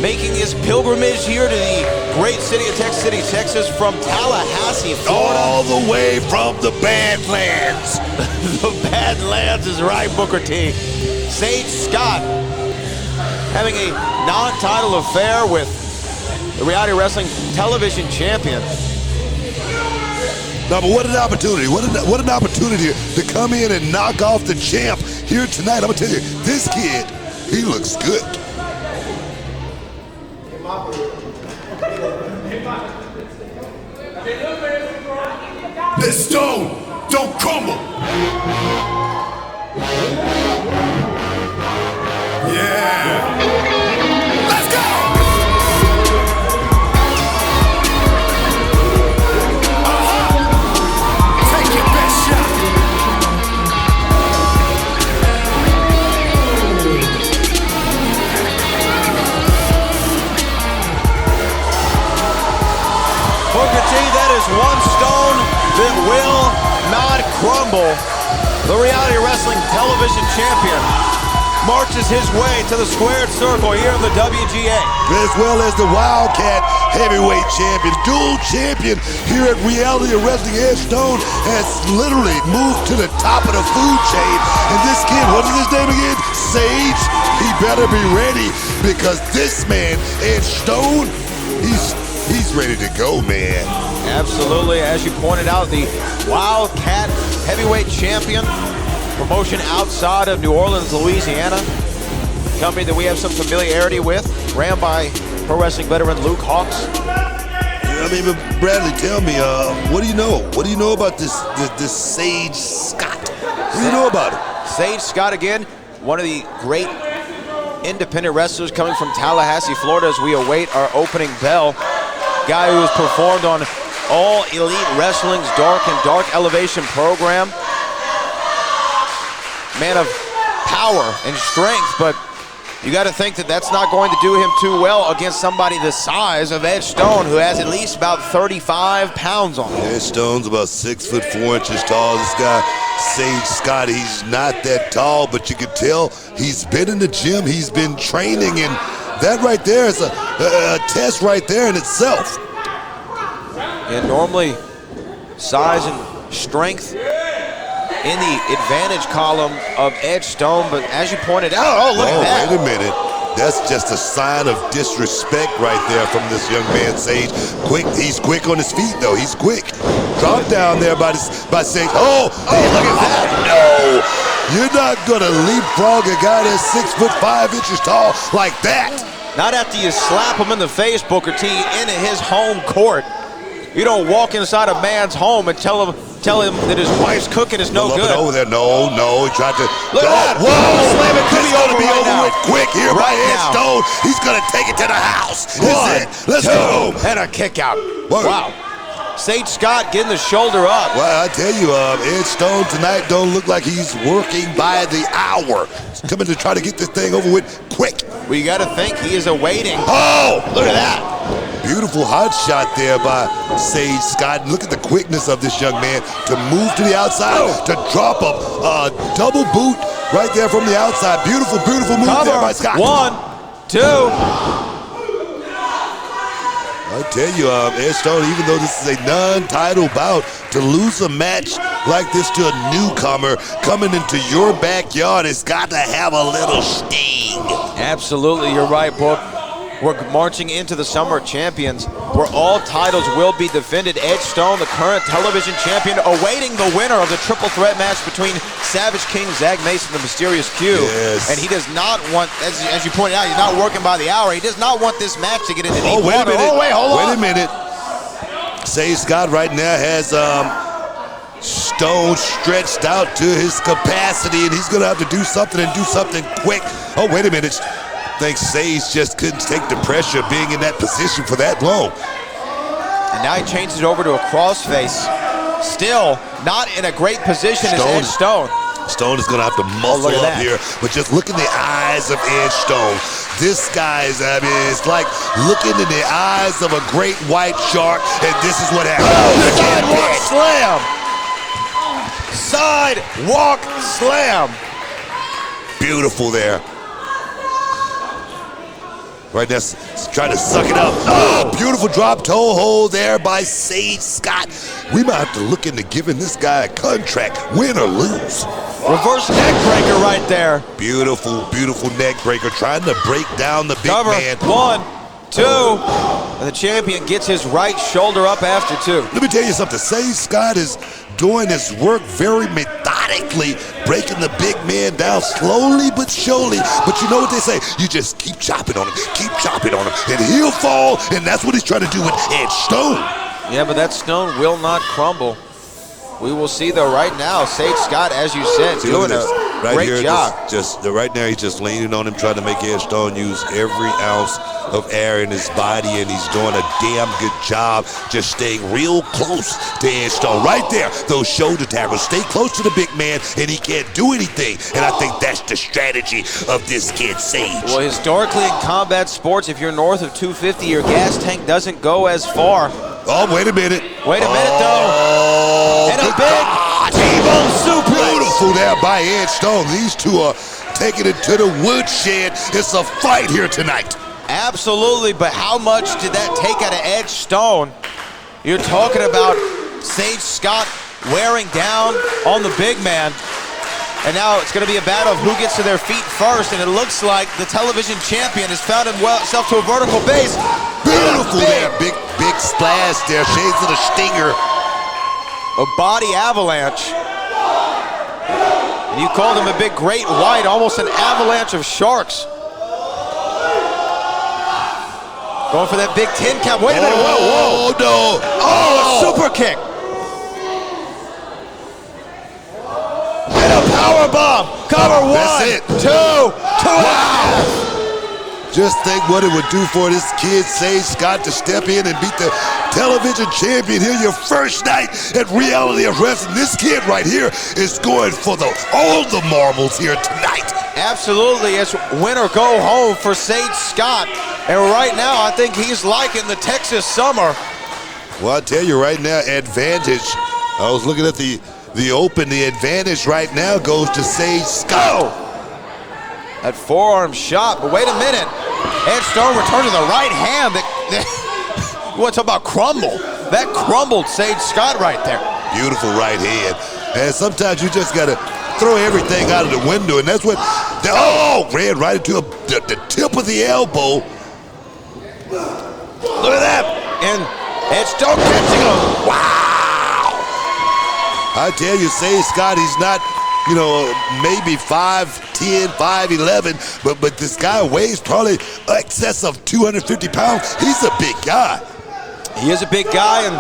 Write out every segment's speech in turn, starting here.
making his pilgrimage here to the great city of Texas from Tallahassee, Florida. All the way from the Badlands. The Badlands is right, Booker T. Sage Scott having a non-title affair with the reality wrestling television champion. No, but what an opportunity. What an opportunity to come in and knock off the champ here tonight. I'm going to tell you, this kid, he looks good. This stone don't crumble. Yeah. Let's go. Take your best shot. Booker T, that is one stone that will not crumble. The reality wrestling television champion marches his way to the squared circle here in the WGA. As well as the Wildcat heavyweight champion, dual champion here at Reality Wrestling. Edge Stone has literally moved to the top of the food chain. And this kid, what is his name again? Sage. He better be ready because this man, Edge Stone, he's ready to go, man. Absolutely, as you pointed out, the Wildcat heavyweight champion, promotion outside of New Orleans, Louisiana, company that we have some familiarity with, ran by pro wrestling veteran Luke Hawks. I mean, but Bradley, tell me, what do you know? What do you know about this Sage Scott? What do you know about it? Sage Scott, again, one of the great independent wrestlers coming from Tallahassee, Florida, as we await our opening bell. Guy who has performed on All Elite Wrestling's Dark and Dark Elevation program. Man of power and strength, but you got to think that that's not going to do him too well against somebody the size of Edge Stone, who has at least about 35 pounds on him. Edge Stone's about 6 foot 4 inches tall. This guy, Sage Scott, he's not that tall, but you can tell he's been in the gym, he's been training, and that right there is a test right there in itself. And normally, size and strength in the advantage column of Edge Stone, but as you pointed out, look at that. Wait a minute. That's just a sign of disrespect right there from this young man, Sage. He's quick on his feet, though. He's quick. Drop down there by Sage. Hey, look at that. No. You're not going to leapfrog a guy that's 6 foot 5 inches tall like that. Not after you slap him in the face, Booker T, into his home court. You don't walk inside a man's home and tell him that his wife's cooking is no good. Over there, no, he tried to. Look at that! Whoa! Slam it could be over right now. With quick here by Edge Stone. He's gonna take it to the house. Let's go. And a kick out. Word. Wow. Sage Scott getting the shoulder up. Well, I tell you, Edge Stone tonight don't look like he's working by the hour. He's coming to try to get this thing over with quick. Well, you got to think he is awaiting. Oh, look at that. Beautiful hot shot there by Sage Scott. Look at the quickness of this young man to move to the outside, to drop a double boot right there from the outside. Beautiful, beautiful move there by Scott. 1, 2. I tell you, Edge Stone, even though this is a non-title bout, to lose a match like this to a newcomer coming into your backyard, it's got to have a little sting. Absolutely, you're right, Book. We're marching into the Summer Champions, where all titles will be defended. Edge Stone, the current television champion, awaiting the winner of the triple threat match between Savage King, Zach Mason, and the Mysterious Q. Yes. And he does not want, as you pointed out, he's not working by the hour. He does not want this match to get into deep wait water. a minute. Oh, wait, hold on. Wait a minute. Sage Scott right now has Stone stretched out to his capacity, and he's going to have to do something and do something quick. Oh, wait a minute. I think Sage just couldn't take the pressure of being in that position for that long. And now he changes it over to a crossface. Still not in a great position as Edge Stone. Stone is going to have to muscle up here, but just look in the eyes of Edge Stone. This guy is, I mean, it's like looking in the eyes of a great white shark, and this is what happens. Sidewalk slam! Sidewalk slam! Beautiful there. Right now, trying to suck it up. Oh, beautiful drop toe hold there by Sage Scott. We might have to look into giving this guy a contract, win or lose. Reverse neck breaker right there. Beautiful, beautiful neck breaker, trying to break down the big Cover. man. 1, 2. And the champion gets his right shoulder up after 2. Let me tell you something. Sage Scott is doing his work very methodically, breaking the big man down slowly but surely. But you know what they say? You just keep chopping on him, and he'll fall, and that's what he's trying to do with Edge Stone. Yeah, but that stone will not crumble. We will see, though, right now, Sage Scott, as you said, doing a great job. Right now, he's just leaning on him, trying to make Edge Stone use every ounce of air in his body, and he's doing a damn good job just staying real close to Edge Stone. Right there, those shoulder tackles. Stay close to the big man, and he can't do anything. And I think that's the strategy of this kid, Sage. Well, historically in combat sports, if you're north of 250, your gas tank doesn't go as far. Oh, wait a minute. Wait a minute, though. And a big T-bone suplex. Beautiful there by Edge Stone. These two are taking it to the woodshed. It's a fight here tonight. Absolutely, but how much did that take out of Edge Stone? You're talking about Sage Scott wearing down on the big man. And now it's going to be a battle of who gets to their feet first, and it looks like the television champion has found himself to a vertical base. Beautiful there. Big splash there. Shades of the Stinger. A body avalanche. And you called him a big great white, almost an avalanche of sharks. Going for that big 10 count. Wait a minute. Whoa. Oh, no. Oh, a super kick. And a power bomb. Cover 1, That's it. 2, 2. Just think what it would do for this kid, Sage Scott, to step in and beat the television champion here your first night at Reality of Wrestling. This kid right here is going for all the marbles here tonight. Absolutely, it's win or go home for Sage Scott. And right now, I think he's liking the Texas summer. Well, I tell you right now, advantage. I was looking at the open. The advantage right now goes to Sage Scott. That forearm shot, but wait a minute. Edge Stone returned to the right hand. You want to talk about crumble? That crumbled Sage Scott right there. Beautiful right hand. And sometimes you just got to throw everything out of the window, and that's what, ran right into the tip of the elbow. Look at that. And Edge Stone catching him. Wow. I tell you, Sage Scott, he's not, maybe 5'10", 5'11", but this guy weighs probably excess of 250 pounds. He's a big guy. He is a big guy, and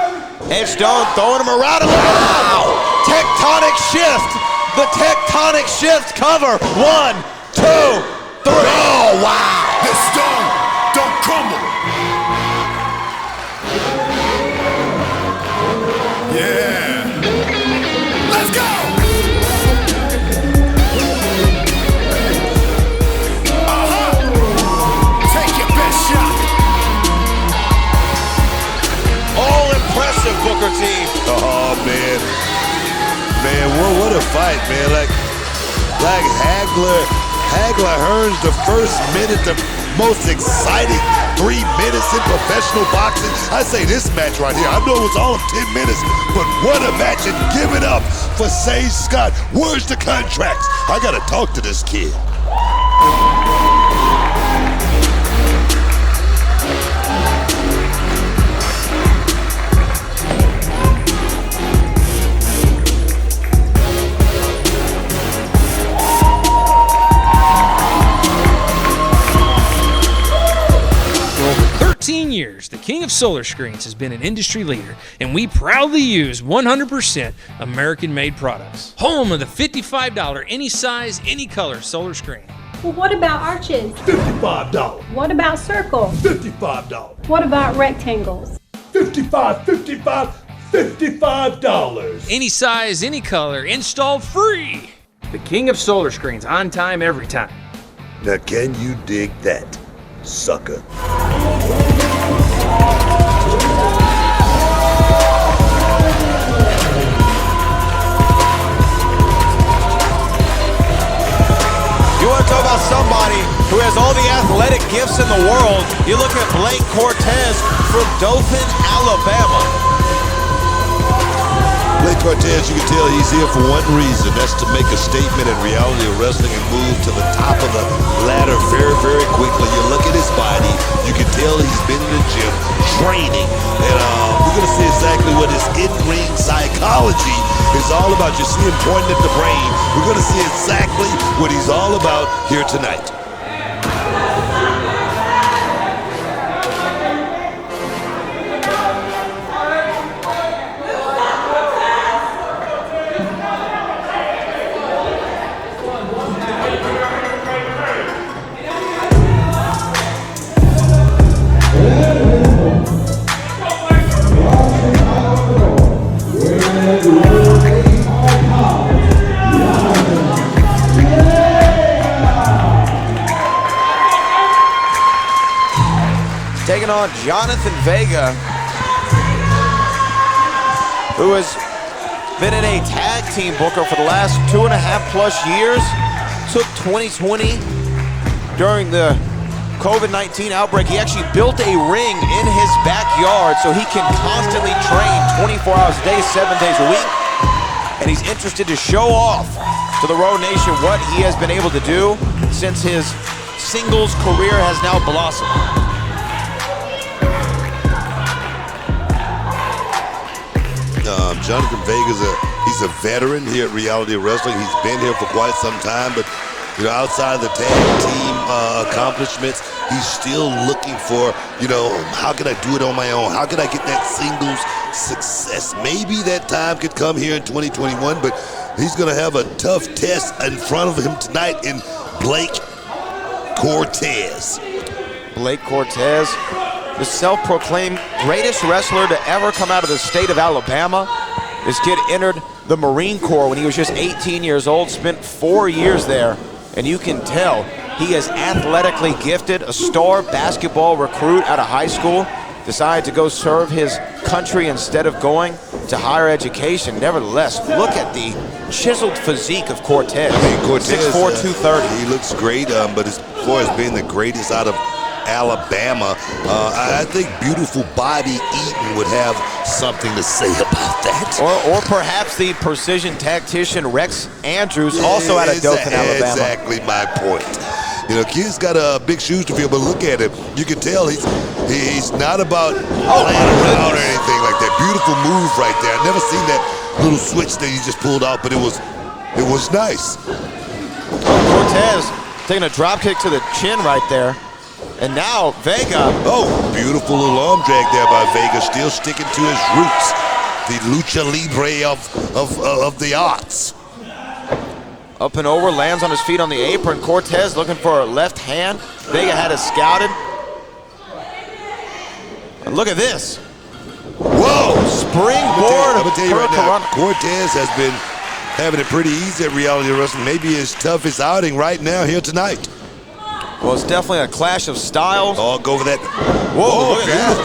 Edge Stone throwing him around. Wow! Tectonic shift. The tectonic shift cover. 1, 2, 3. Oh, wow! The stone don't crumble. Yeah. Let's go! Take your best shot. All impressive, Booker T. Oh, man. Man, what a fight, man. Like Hagler earns the first minute, the most exciting 3 minutes in professional boxing. I say this match right here, I know it was all 10 minutes, but what a match, and give it up for Sage Scott. Where's the contracts? I gotta talk to this kid. Years, the King of Solar Screens has been an industry leader, and we proudly use 100% American-made products. Home of the $55 any size, any color solar screen. Well, what about arches? $55. What about circles? $55. What about rectangles? $55. Any size, any color, installed free. The King of Solar Screens, on time, every time. Now, can you dig that, sucker? You want to talk about somebody who has all the athletic gifts in the world, You look at Blake Cortez from Dothan, Alabama. Blake Cortez, you can tell he's here for one reason. That's to make a statement in reality of wrestling and move to the top of the ladder very, very quickly. You look at his body, you can tell he's been in the gym training. And we're going to see exactly what his in-ring psychology is all about. You see him pointing at the brain. We're going to see exactly what he's all about here tonight. Taking on Johnathan Vega, who has been in a tag team booker for the last 2.5+ years. Took 2020 during the COVID-19 outbreak. He actually built a ring in his backyard so he can constantly train 24 hours a day, 7 days a week. And he's interested to show off to the Road Nation what he has been able to do since his singles career has now blossomed. Johnathan Vega's he's a veteran here at Reality of Wrestling. He's been here for quite some time, but outside of the tag team accomplishments, he's still looking for, how can I do it on my own? How can I get that singles success? Maybe that time could come here in 2021, but he's going to have a tough test in front of him tonight in Blake Cortez. Blake Cortez, the self-proclaimed greatest wrestler to ever come out of the state of Alabama. This kid entered the Marine Corps when he was just 18 years old, spent 4 years there, and you can tell he is athletically gifted, a star basketball recruit out of high school, decided to go serve his country instead of going to higher education. Nevertheless, look at the chiseled physique of Cortez. Cortez, 6'4", 230. He looks great, but as far as being the greatest out of Alabama, I think beautiful Bobby Eaton would have something to say about that. Or perhaps the precision tactician Rex Andrews, also out of Dothan, Alabama. Exactly my point. Kid's got big shoes to fill, but look at him. You can tell he's not about playing around or anything like that. Beautiful move right there. I've never seen that little switch that he just pulled out, but it was nice. Cortez taking a drop kick to the chin right there. And now Vega. Oh, beautiful little arm drag there by Vega, still sticking to his roots. The lucha libre of the arts. Up and over, lands on his feet on the apron. Cortez looking for a left hand. Vega had it scouted. And look at this. Whoa! Springboard. I'm gonna tell you right now, Cortez has been having it pretty easy at Reality Wrestling. Maybe his toughest outing right now here tonight. Well, it's definitely a clash of styles. Oh, go for that. Whoa, look at that.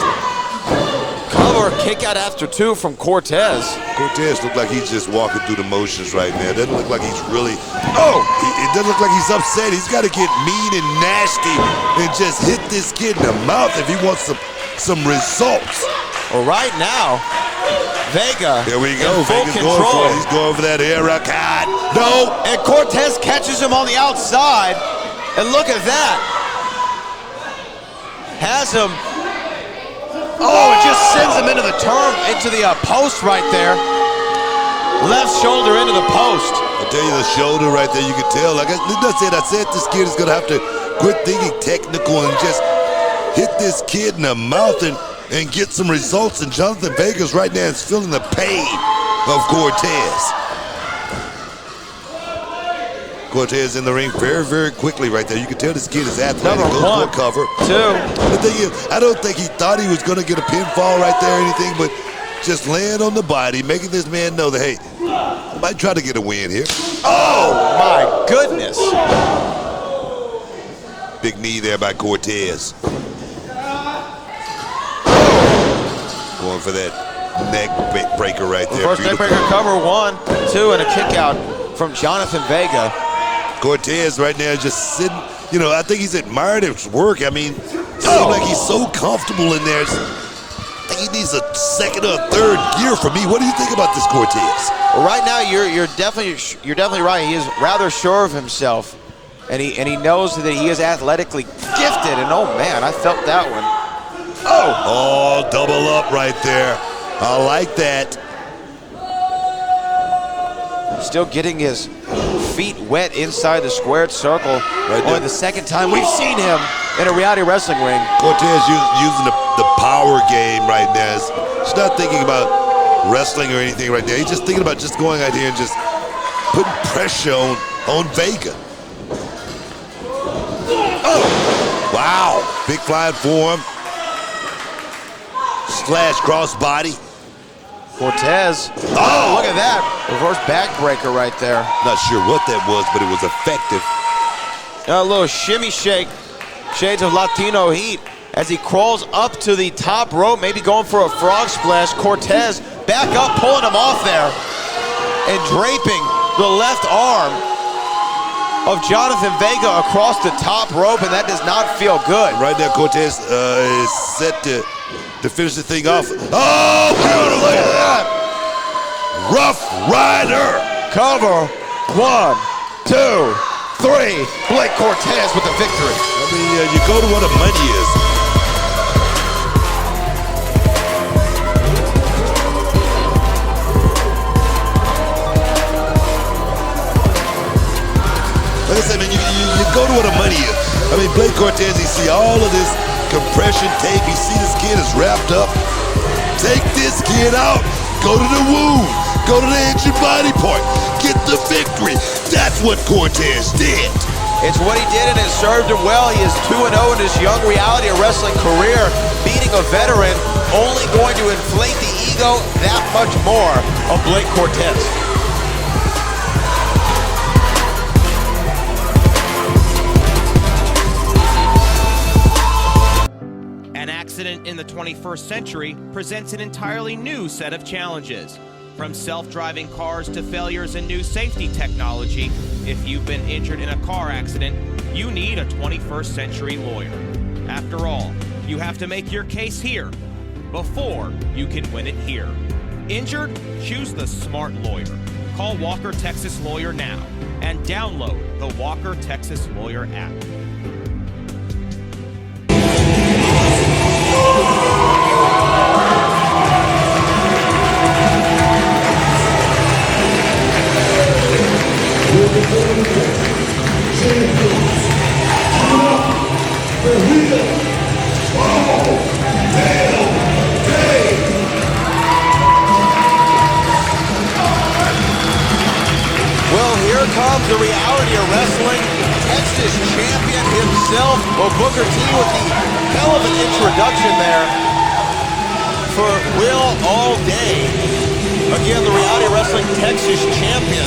Cover, kick out after two from Cortez. Cortez looked like he's just walking through the motions right now. It doesn't look like he's really, it doesn't look like he's upset. He's got to get mean and nasty and just hit this kid in the mouth if he wants some results. Well, right now, Vega. There we go. In full Vega's control. going for it. He's going for that air card. No. And Cortez catches him on the outside. And look at that. Has him. Oh, it just sends him into the post right there. Left shoulder into the post. I'll tell you, the shoulder right there, you can tell. Like I said, this kid is going to have to quit thinking technical and just hit this kid in the mouth and get some results. And Johnathan Vega's right now is feeling the pain of Cortez. Cortez in the ring very, very quickly right there. You can tell this kid is athletic. Number Goes one, for a cover. two. The thing is, I don't think he thought he was going to get a pinfall right there or anything, but just laying on the body, making this man know that, hey, I might try to get a win here. Oh, my goodness. Big knee there by Cortez. Going for that neck breaker right there. First neck breaker cover, 1, 2, and a kick out from Johnathan Vega. Cortez right now is just sitting, I think he's admired his work. I mean, Seems like he's so comfortable in there. I think he needs a second or a third gear for me. What do you think about this, Cortez? Well, right now, you're definitely right. He is rather sure of himself, and he knows that he is athletically gifted. And oh man, I felt that one. Oh, double up right there. I like that. Still getting his feet wet inside the squared circle. Only the second time we've seen him in a reality wrestling ring. Cortez using the power game right now. He's not thinking about wrestling or anything right now. He's just thinking about just going out here and just putting pressure on Vega. Oh, wow. Big flying forearm. Slash crossbody. Cortez. Oh, look at that. Reverse backbreaker right there. Not sure what that was, but it was effective. A little shimmy shake. Shades of Latino heat as he crawls up to the top rope, maybe going for a frog splash. Cortez back up, pulling him off there and draping the left arm of Johnathan Vega across the top rope, and that does not feel good. Right now, Cortez is set to finish the thing off. Oh, beautiful, look at that. Rough Rider. Cover. 1, 2, 3. Blake Cortez with the victory. I mean, you go to where the money is. Like I said, man, you go to where the money is. I mean, Blake Cortez, you see all of this compression tape. You see this kid is wrapped up. Take this kid out. Go to the wound. Go to the injured body part. Get the victory. That's what Cortez did. It's what he did, and it served him well. He is 2-0 in his young reality wrestling career, beating a veteran, only going to inflate the ego that much more of Blake Cortez. An accident in the 21st century presents an entirely new set of challenges. From self-driving cars to failures in new safety technology, if you've been injured in a car accident, you need a 21st century lawyer. After all, you have to make your case here before you can win it here. Injured? Choose the smart lawyer. Call Walker Texas Lawyer now and download the Walker Texas Lawyer app. Well, here comes the reality of wrestling Texas champion himself. Well, Booker T with the hell of an introduction there for Allday. Again, the reality wrestling Texas champion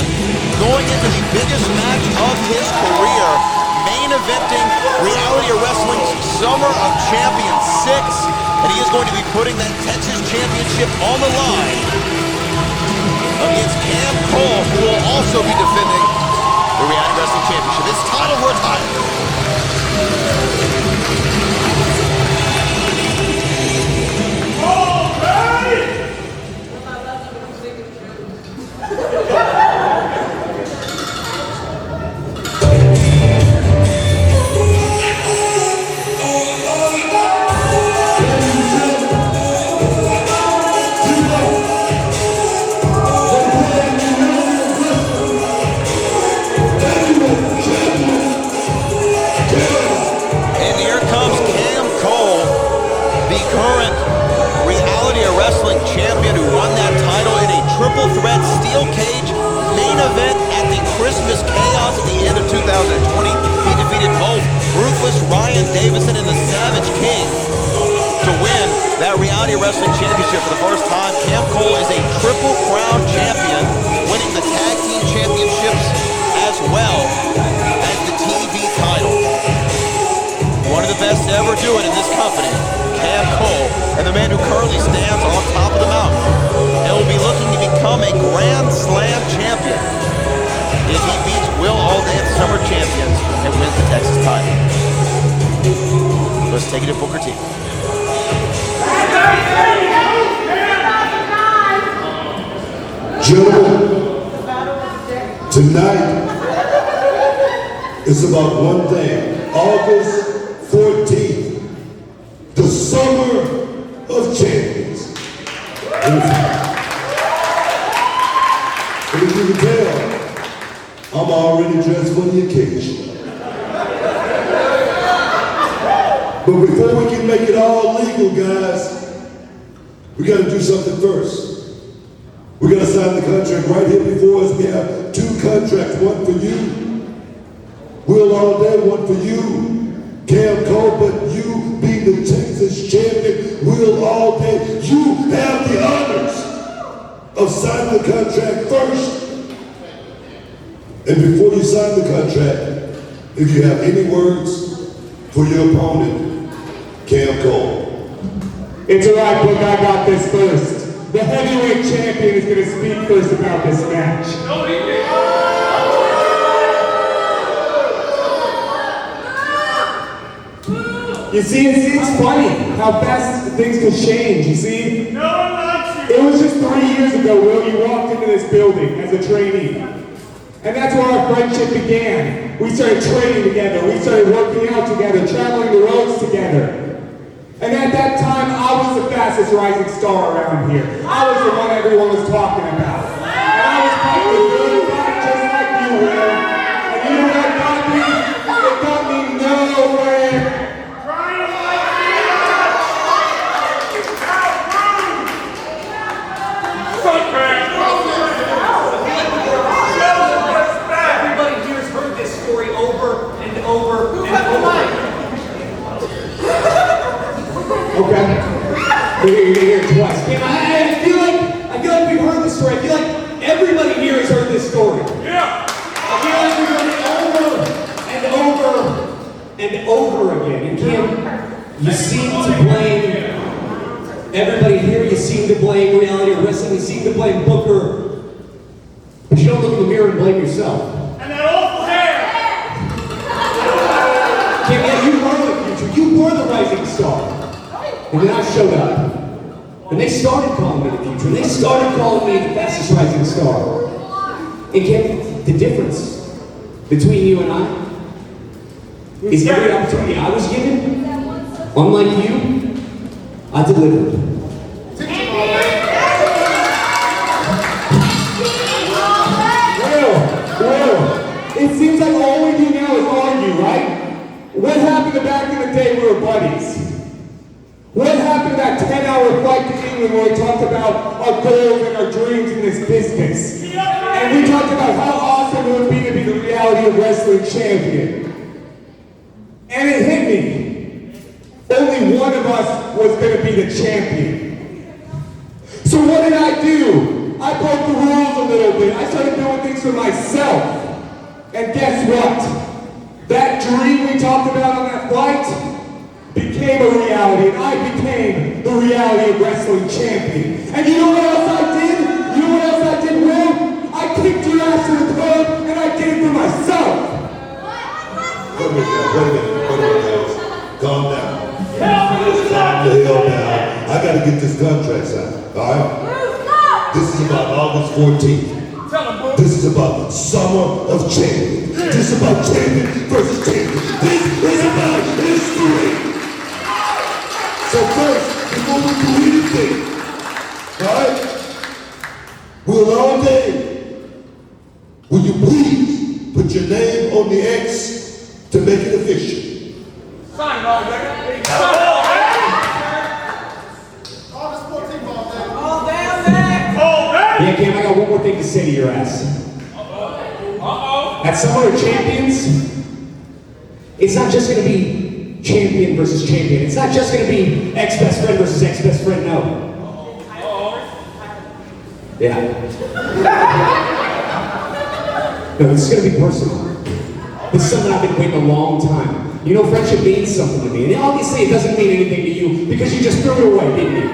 going into the biggest match of his career, main eventing reality wrestling's Summer of Champions 6, and he is going to be putting that Texas championship on the line against Cam Cole, who will also be defending the reality wrestling championship. It's title for a title. Triple threat steel cage main event at the Christmas Chaos at the end of 2020. He defeated both Ruthless Ryan Davidson and the Savage King to win that reality wrestling championship for the first time. Cam Cole is a Triple Crown champion, winning the tag team championships as well as the TV title. One of the best to ever do it in this company, Cam Cole, and the man who currently stands on top of the mountain, and will be looking to become a Grand Slam champion if he beats Allday at Summer Champions and wins the Texas title. Let's take it to Booker T. Gentlemen, tonight is about one thing. August 14th, the Summer of Champions. And as you can tell, I'm already dressed for the occasion. But before we can make it all legal, guys, we gotta do something first. We gotta sign the contract right here before us. We have two contracts, one for you, Will Allday, one for you, Cam Cole, but you being the Texas champion, Will Allday, you have the honors of signing the contract first. And before you sign the contract, if you have any words for your opponent, Cam Cole. It's alright, Book, I got this first. The heavyweight champion is going to speak first about this match. You see, it's funny how fast things can change, you see? It was just 3 years ago, Will, you walked into this building as a trainee. And that's where our friendship began. We started training together, we started working out together, traveling the roads together. And at that time, I was the fastest rising star around here. I was the one everyone was talking about. And I was fighting a good fight just like you, Will. And you know what got me? It got me nowhere. Everybody here has heard this story over and over and over. Okay. You're gonna hear it twice. I feel like we've heard this story. I feel like everybody here has heard this story. Yeah. I feel like we've heard it over and over again. And Cam, you seem to blame everybody here. You seem to blame reality wrestling. You seem to blame Booker. But you don't look in the mirror and blame yourself. And that awful hair. Cam, yeah, you were the future. You were the rising star. And then I showed up. And they started calling me the future. And they started calling me the fastest rising star. And Kevin, the difference between you and I is every opportunity I was given, unlike you, I delivered. Well, it seems like all we do now is argue, right? What happened back in the day we were buddies? What happened to that 10-hour flight to England where we talked about our goals and our dreams in this business? And we talked about how awesome it would be to be the reality of wrestling champion. And it hit me. Only one of us was going to be the champion. So what did I do? I broke the rules a little bit. I started doing things for myself. And guess what? That dream we talked about on that flight became a reality, and I became the reality of wrestling champion. And you know what else I did? You know what else I did, Will? I kicked your ass to the curb, and I did it for myself. Wait a minute, guys. Calm down. Calm the hell down. I gotta get this contract signed, all right? This is about August 14th. This is about Summer of Champions. This is about champion versus champion. This is about history. So first, before we do anything, alright? Will Allday, will you please put your name on the X to make it official? Sign it, Allday. August 14th, Allday. Allday. Yeah, Cam, I got one more thing to say to your ass. At Summer of Champions, it's not just going to be champion versus champion. It's not just going to be ex-best friend versus ex-best friend, no. Yeah. No, this is going to be personal. This is something I've been waiting a long time. You know, friendship means something to me. And obviously it doesn't mean anything to you because you just threw it away, didn't you?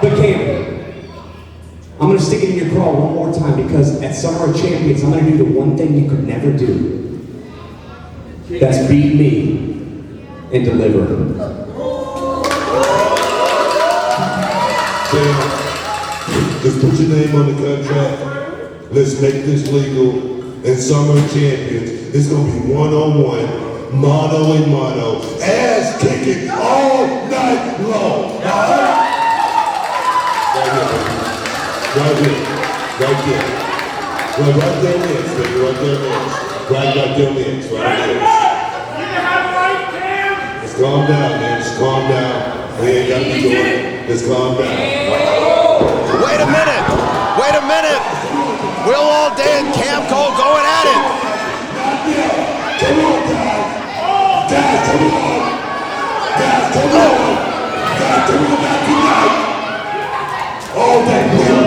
But Cam, I'm going to stick it in your craw one more time because at Summer of Champions, I'm going to do the one thing you could never do. That's beat me and deliver. Just put your name on the contract. Let's make this legal. And Summer Champions, it's gonna be one-on-one, mano and mano, ass kicking all night long. Right here. Right there. Well, right there next, baby. Right there next. Right there next. Right there. Let's calm down, man. Just calm down. We ain't gotta be doing it. Let's calm down. Wait a minute. Wait a minute. Will Allday and Cam Cole going at it. Come on, guys. Guys, come on. Guys, come on. Guys, come on back tonight. Allday, Will.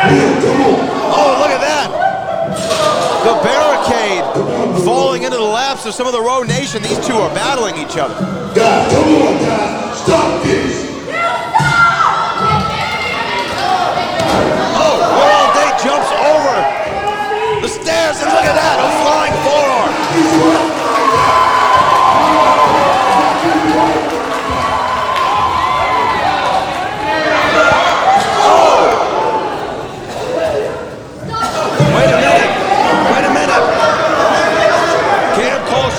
Will, come on. Oh, look at that. The barricade falling into the laps of some of the Road Nation. These two are battling each other. Guys, come on, guys. Stop this. Oh, Will Allday jumps over the stairs, and look at that, a flying forearm.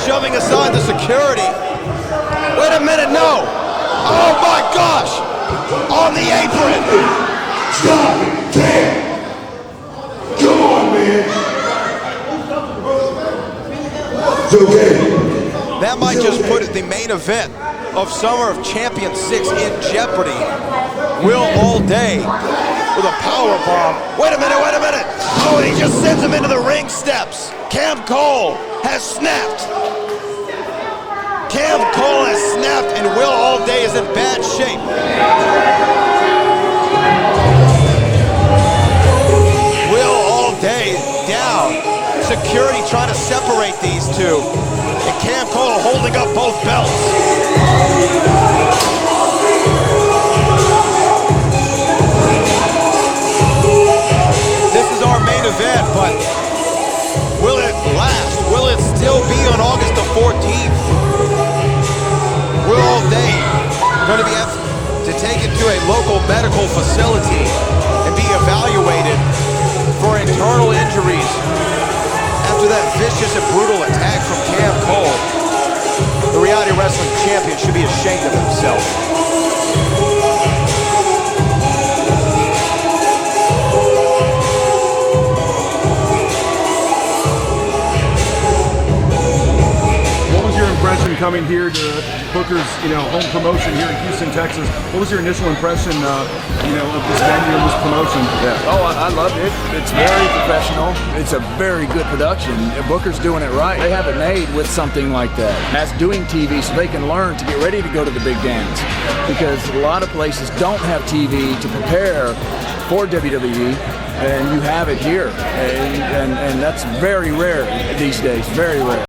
Shoving aside the security. Wait a minute, no. Oh my gosh. On the apron. Stop it, Cam. Come on, man. It's okay. That might just put the main event of Summer of Champions 6 in jeopardy. Will Allday with a power bomb. Wait a minute, wait a minute. Oh, and he just sends him into the ring steps. Cam Cole has snapped. Cam Cole has snapped, and Will Allday is in bad shape. Will Allday down. Security trying to separate these two. And Cam Cole holding up both belts. This is our main event, but will it last? Will it still be on August the 14th? Will Allday going to be asked to take it to a local medical facility and be evaluated for internal injuries after that vicious and brutal attack from Cam Cole? The reality wrestling champion should be ashamed of himself. Impression coming here to Booker's, home promotion here in Houston, Texas. What was your initial impression, of this venue and this promotion? Yeah. Oh, I loved it. It's very professional. It's a very good production. Booker's doing it right. They have it made with something like that. That's doing TV so they can learn to get ready to go to the big dance. Because a lot of places don't have TV to prepare for WWE, and you have it here. And that's very rare these days, very rare.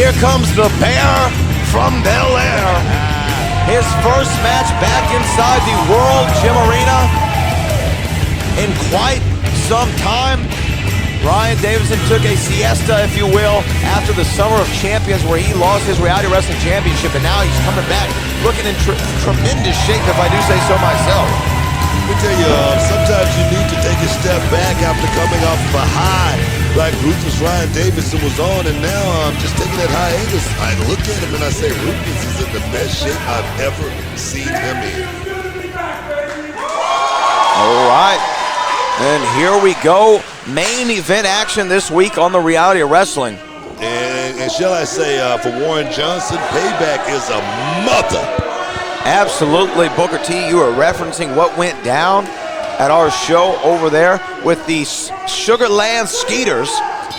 Here comes the Bear from Bel Air. His first match back inside the World Gym Arena in quite some time. Ryan Davidson took a siesta, if you will, after the Summer of Champions where he lost his reality wrestling championship, and now he's coming back looking in tremendous shape, if I do say so myself. Let me tell you, sometimes you need to take a step back after coming off of a high like Ruthless Ryan Davidson was on, and now I'm just taking that hiatus. I look at him and I say, Ruthless is in the best shape I've ever seen him in. All right, and here we go. Main event action this week on the Reality of Wrestling. And shall I say, for Warren Johnson, payback is a mother. Absolutely, Booker T, you are referencing what went down at our show over there with the Sugarland Skeeters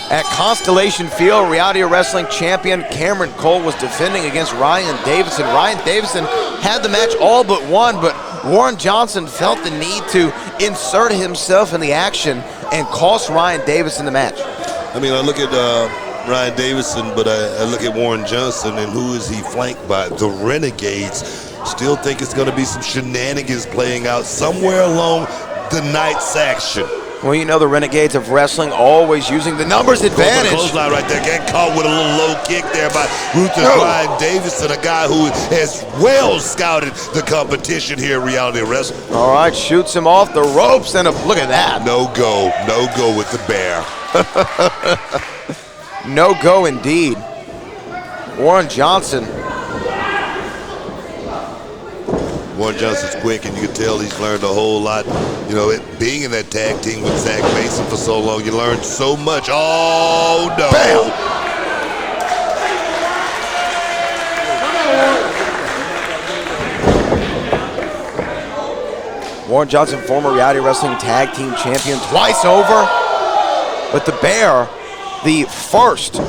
at Constellation Field. Reality of Wrestling champion Cameron Cole was defending against Ryan Davidson. Ryan Davidson had the match all but won, but Warren Johnson felt the need to insert himself in the action and cost Ryan Davidson the match. I mean, I look at Ryan Davidson, but I look at Warren Johnson, and who is he flanked by? The Renegades. Still think it's going to be some shenanigans playing out somewhere along the night's action. Well, you know the Renegades of Wrestling always using the numbers advantage. Clothesline right there. Get caught with a little low kick there by Ruthless Ryan Davidson, a guy who has well scouted the competition here in Reality of Wrestling. All right, shoots him off the ropes, and look at that. No go with the Bear. No go indeed. Warren Johnson's quick, and you can tell he's learned a whole lot. You know, being in that tag team with Zach Mason for so long, you learned so much. Oh, no. Bam! Warren Johnson, former Reality Wrestling Tag Team Champion twice over. But the Bear, the first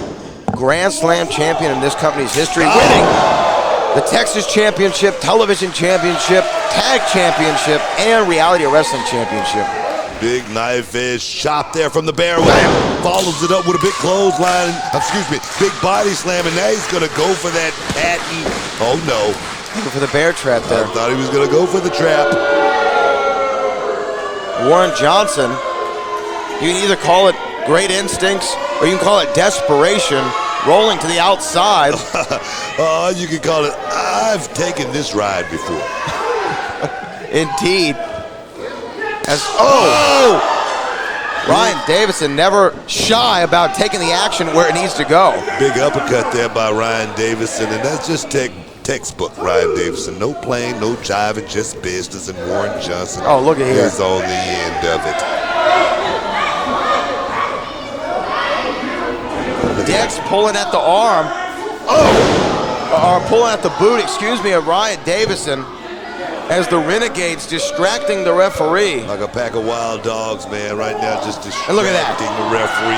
Grand Slam champion in this company's history, winning the Texas Championship, Television Championship, Tag Championship, and Reality Wrestling Championship. Big knife edge chop there from the Bear. Follows it up with a big clothesline, big body slam, and now he's going to go for that patent. Oh, no. Looking for the Bear trap there. I thought he was going to go for the trap. Warren Johnson, you can either call it great instincts or you can call it desperation. Rolling to the outside. You can call it, I've taken this ride before. Indeed. Ryan Davidson never shy about taking the action where it needs to go. Big uppercut there by Ryan Davidson, and that's just textbook Ryan Davidson. No playing, no jiving, just business, and Warren Johnson look at here. is on the end of it. Dex pulling at the arm. Or pulling at the boot, of Ryan Davidson as the Renegades distracting the referee. Like a pack of wild dogs, man, right now, just distracting and look at that. The referee.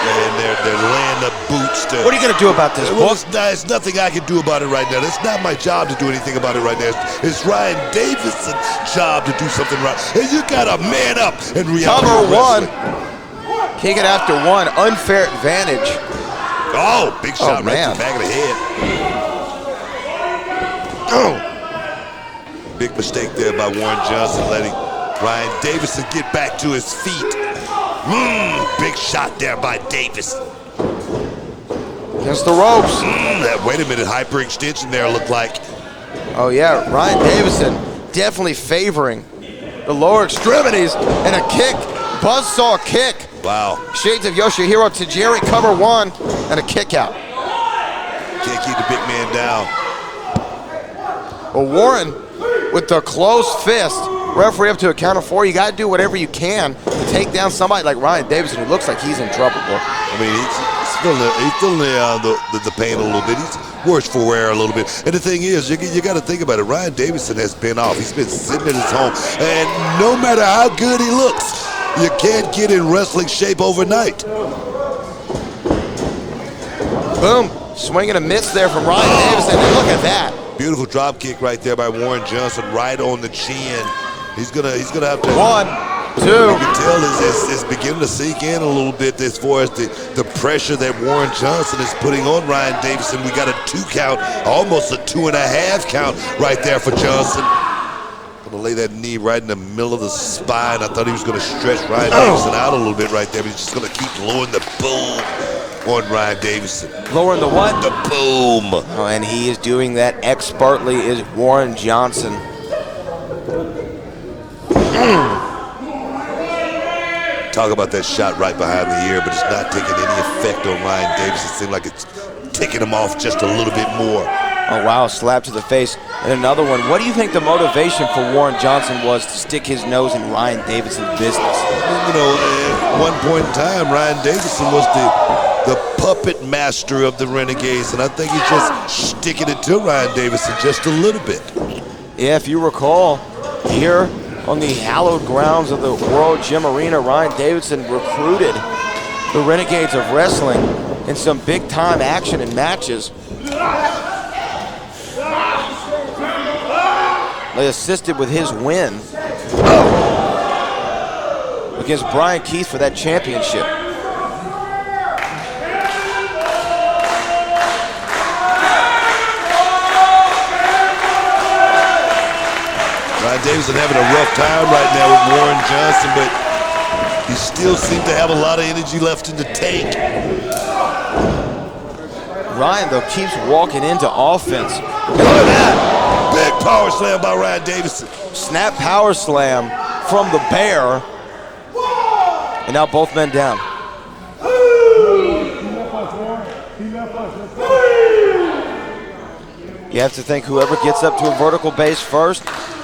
And they're laying the boots to... What are you going to do about this, Well, it's nothing I can do about it right now. It's not my job to do anything about it right now. It's Ryan Davidson's job to do something right. And you got to man up in Reality Cover Wrestling. one. Kick it after one. Unfair advantage. Oh, big shot right to the back of the head. Big mistake there by Warren Johnson, letting Ryan Davidson get back to his feet. Big shot there by Davis. Against the ropes. Wait a minute, hyperextension there looked like. Oh yeah, Ryan Davidson definitely favoring the lower extremities and a kick, buzzsaw kick. Wow. Shades of Yoshihiro Tajiri, cover one, and a kick out. Can't keep the big man down. Well, Warren with the closed fist. Referee up to a count of 4. You got to do whatever you can to take down somebody like Ryan Davidson, who looks like he's in trouble. I mean, he's feeling the pain a little bit. He's worse for wear a little bit. And the thing is, you got to think about it. Ryan Davidson has been off. He's been sitting in his home. And no matter how good he looks, you can't get in wrestling shape overnight. Boom. Swing and a miss there from Ryan Davidson. And look at that. Beautiful drop kick right there by Warren Johnson, right on the chin. He's gonna have to. One. Two. You can tell it's beginning to sink in a little bit as far as the pressure that Warren Johnson is putting on Ryan Davidson. We got a 2 count, almost a 2.5 count right there for Johnson. Gonna lay that knee right in the middle of the spine. I thought he was gonna stretch Ryan Davidson out a little bit right there, but he's just gonna keep lowering the boom on Ryan Davidson. Lowering the what? The boom. Oh, and he is doing that expertly is Warren Johnson. Talk about that shot right behind the ear, but it's not taking any effect on Ryan Davidson. It seems like it's ticking him off just a little bit more. Oh, wow, slap to the face. And another one. What do you think the motivation for Warren Johnson was to stick his nose in Ryan Davidson's business? You know, at one point in time, Ryan Davidson was the puppet master of the Renegades, and I think he's just sticking it to Ryan Davidson just a little bit. Yeah, if you recall, here on the hallowed grounds of the World Gym Arena, Ryan Davidson recruited the Renegades of Wrestling in some big-time action and matches. They assisted with his win against Brian Keith for that championship. Ryan Davidson having a rough time right now with Warren Johnson, but he still seems to have a lot of energy left in the tank. Ryan, though, keeps walking into offense. And look at that! Big power slam by Ryan Davidson. Snap power slam from the Bear. And now both men down. You have to think whoever gets up to a vertical base first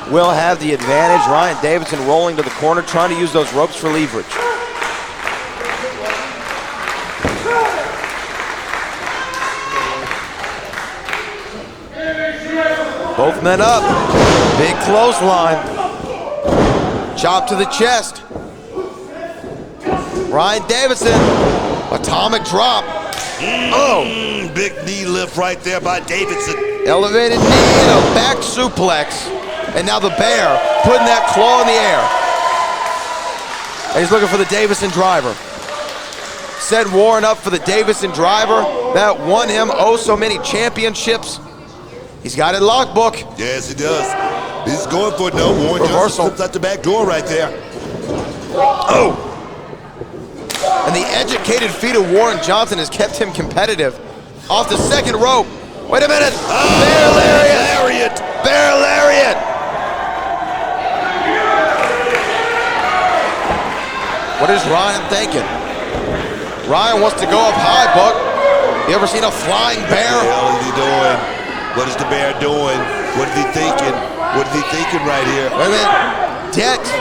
will have the advantage. Ryan Davidson rolling to the corner, trying to use those ropes for leverage. Both men up. Big clothesline. Chop to the chest. Ryan Davidson. Atomic drop. Big knee lift right there by Davidson. Elevated knee and a back suplex. And now the Bear putting that claw in the air. And he's looking for the Davidson driver. Set Warren up for the Davidson driver. That won him oh so many championships. He's got it logbook. Yes, he does. He's going for it. No, Warren Johnson slips out the back door right there. Oh! And the educated feet of Warren Johnson has kept him competitive. Off the second rope. Wait a minute. Bear lariat. Bear lariat. What is Ryan thinking? Ryan wants to go up high, Buck. You ever seen a flying bear? What the hell is he doing? What is the Bear doing? What is he thinking? What is he thinking right here? Wait a minute. Dex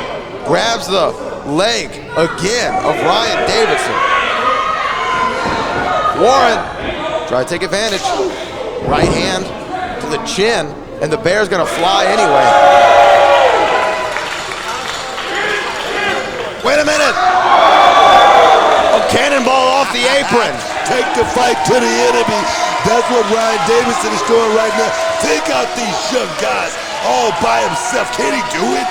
grabs the leg again of Ryan Davidson. Warren try to take advantage. Right hand to the chin, and the Bear's gonna fly anyway. Wait a minute. A cannonball off the apron. Take the fight to the enemy. That's what Ryan Davidson is doing right now. Take out these young guys all by himself. Can he do it?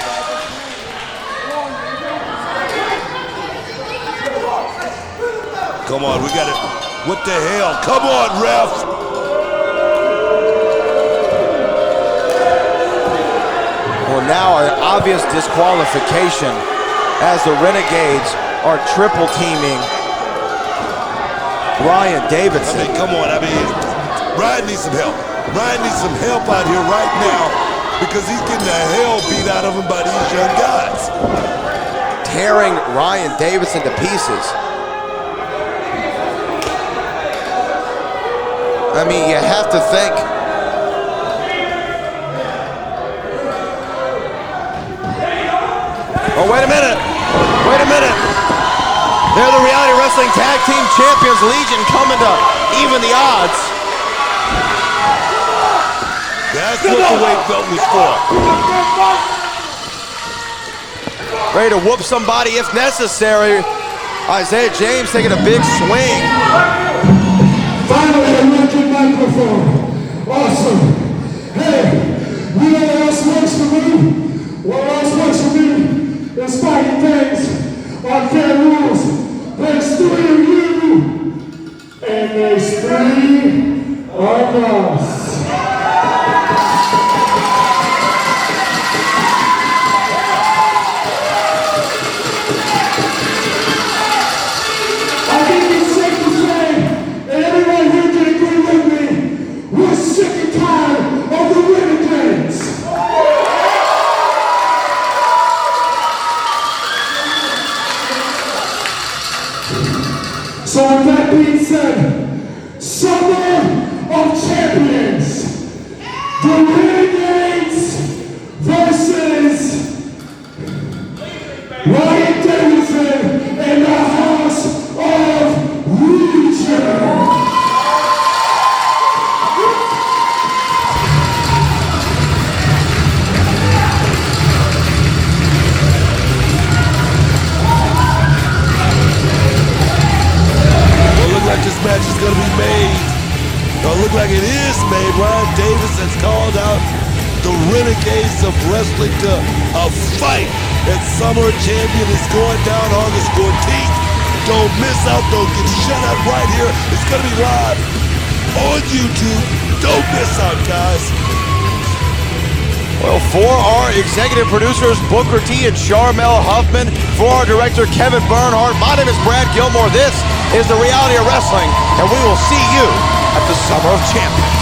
Come on, we got it. What the hell? Come on, ref. Well, now an obvious disqualification as the Renegades are triple teaming Ryan Davidson. I mean, come on. I mean, Ryan needs some help. Ryan needs some help out here right now because he's getting the hell beat out of him by these young guys. Tearing Ryan Davidson to pieces. I mean, you have to think. Oh, wait a minute. Wait a minute. They're the Reality Wrestling Tag Team Champions Legion coming to even the odds. That's what the weight belt was for. Ready to whoop somebody if necessary. Isaiah James taking a big swing. Finally, a record microphone. Awesome. Hey, you know what else works for me? What else works for me? There's fighting things. with that being said, Summer of Champions, the Renegades versus Ryan Davidson in the House of Legion. Like this match is going to be made. It'll look like it is made. Ryan Davidson's called out the Renegades of Wrestling to a fight at Summer Champion is going down August 14th. Don't miss out. Don't get shut up right here. It's going to be live on YouTube. Don't miss out, guys. Well, for our executive producers, Booker T and Charmel Huffman, for our director, Kevin Bernhardt, my name is Brad Gilmore. This is the Reality of Wrestling, and we will see you at the Summer of Champions.